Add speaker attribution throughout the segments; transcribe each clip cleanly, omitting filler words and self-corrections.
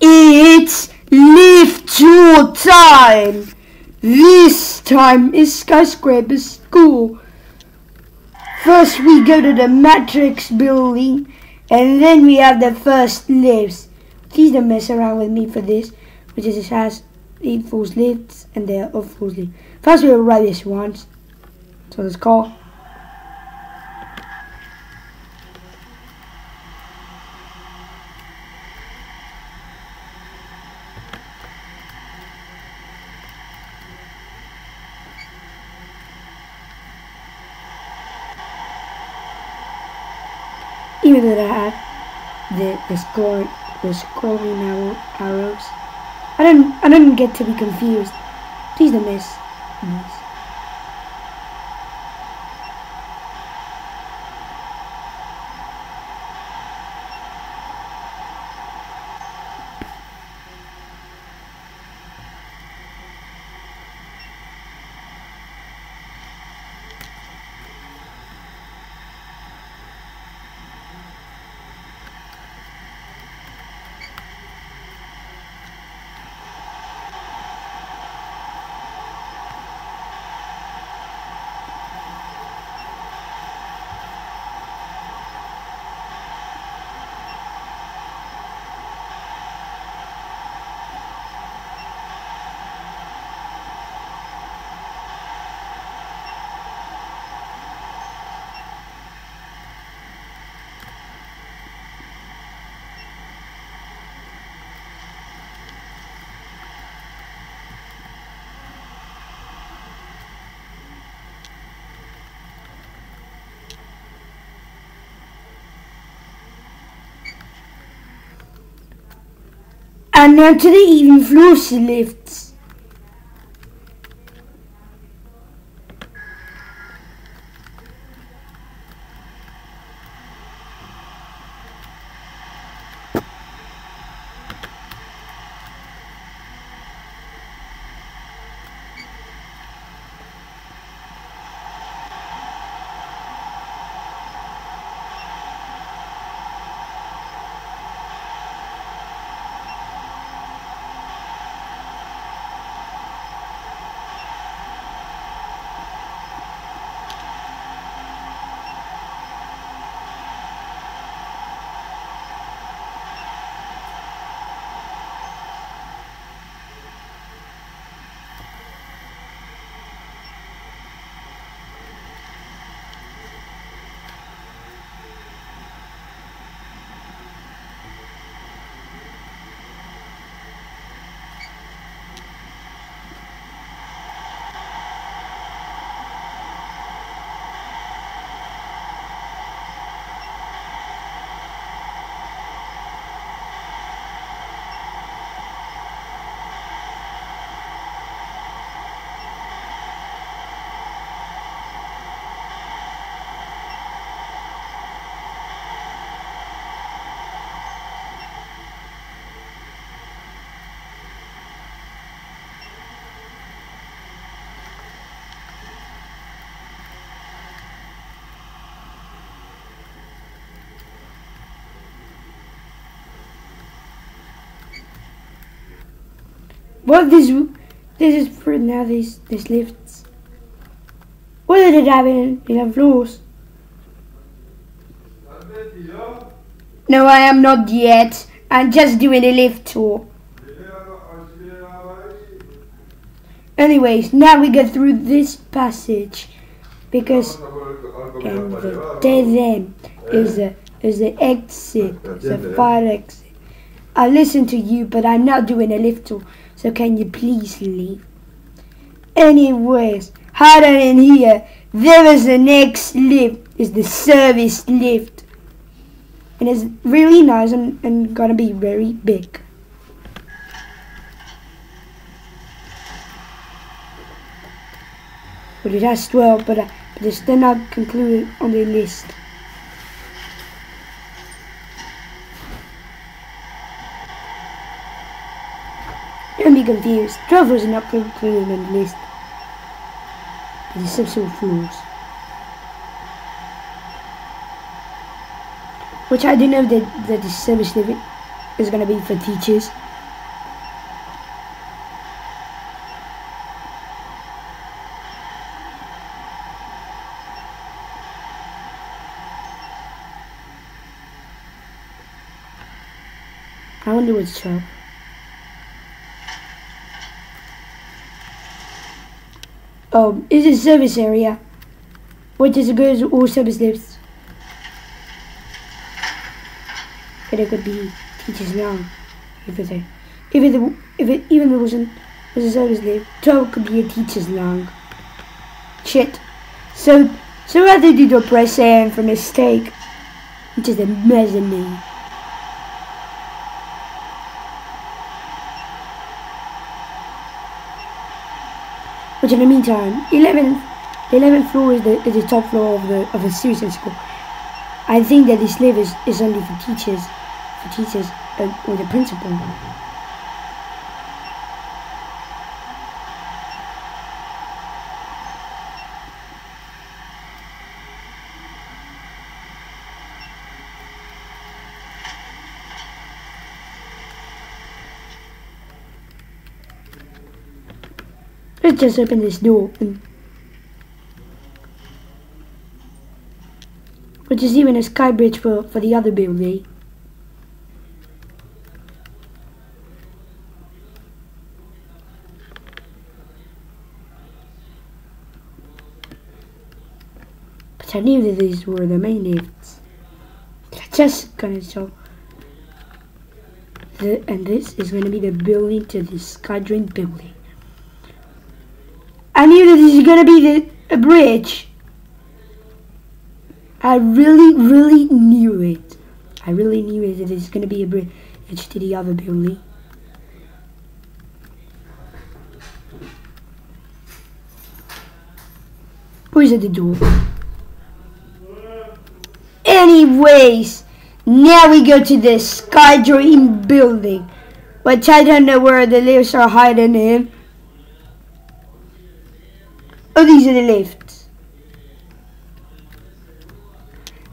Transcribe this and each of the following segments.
Speaker 1: It's lift tour time! This time is Skyscraper school. First we go to the Matrix building and then we have the first lifts. Please don't mess around with me for this, which is it has 8 false lifts and they are all false lifts. First we'll write this once. So let's call. Even though I have the scrolling arrows, I don't get to be confused. Please don't miss. And now to the even floor lifts. What this is for now, these lifts. What did it have in floors? No, I am not yet. I'm just doing a lift tour. Anyways, now we go through this passage because the dead end is the exit, is a fire exit. I listen to you, but I'm not doing a lift tour. So can you please leave? Anyways, harder in here, there is the next lift, is the service lift. And it's really nice and gonna be very big. But it has 12, but it's still not concluded on the list. Don't be confused. 12 was not included on the list. The subsole floors. Which I do know that the service living is going to be for teachers. I wonder what's 12. Oh, it's a service area. Which is a good or service lifts. But it could be teachers lounge. Even there was a service lift, 12 could be a teacher's lounge. Shit. So how did you press N for mistake? Which is a mezzanine. But in the meantime, 11th floor is the top floor of the Susan school. I think that this lift is only for teachers, or the principal. Let's just open this door, which is even a sky bridge for the other building. But I knew that these were the main lifts. Just gonna show. And this is gonna be the building to the Skydream building. I knew that this is gonna be a bridge. I really knew it. I really knew it that it's gonna be a bridge to the other building. Who's at the door? Anyways, now we go to the Skydream building, which I don't know where the lifts are hiding in. Oh, these are the lifts.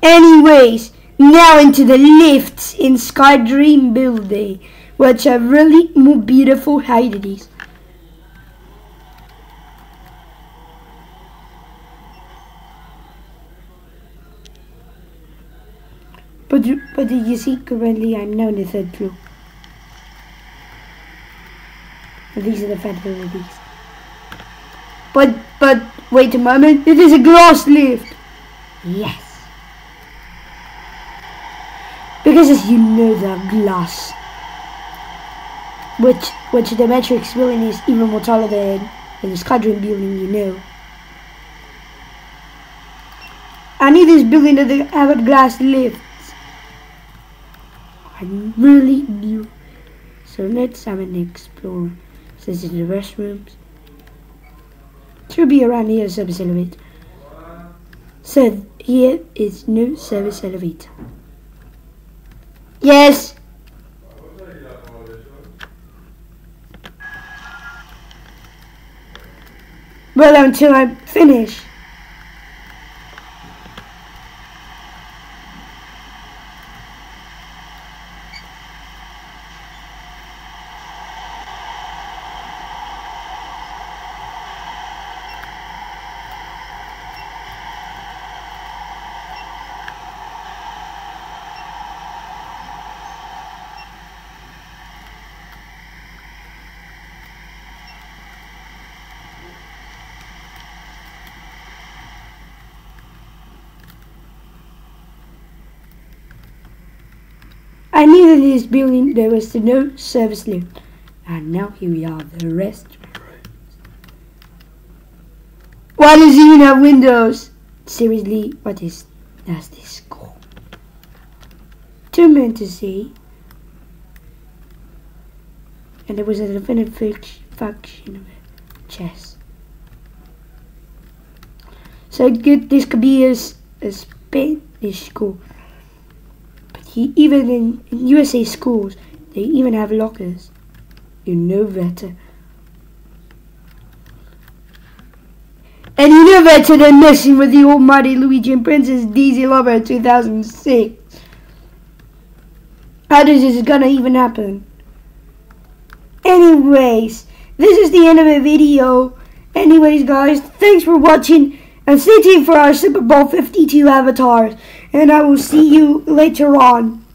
Speaker 1: Anyways, now into the lifts in Skydream building, which are really more beautiful hidings. But you see, currently I'm now on the 3rd floor. And these are the facilities. But wait a moment, it is a glass lift. Yes. Because as you know, the glass, which the Matrix building is even more taller than the Skydream building, you know. I need this building to have a glass lift. I really knew. So let's have an explore. So this is the restrooms. Should be around here, service elevator. So here is no service elevator. Yes. Well, until I finish. I knew that in this building there was no service lift. And now here we are, the rest rooms. Why does it even have windows? Seriously, what is does this called? Too meant to see. And there was a definite faction of it. Chess. So this could be a Spanish school. Even in USA schools, they even have lockers. You know better. And you know better than messing with the almighty Luigi and Princess Daisy Lover 2006. How does this gonna even happen? Anyways, this is the end of the video. Anyways, guys, thanks for watching. And stay tuned for our Super Bowl 52 avatars. And I will see you later on.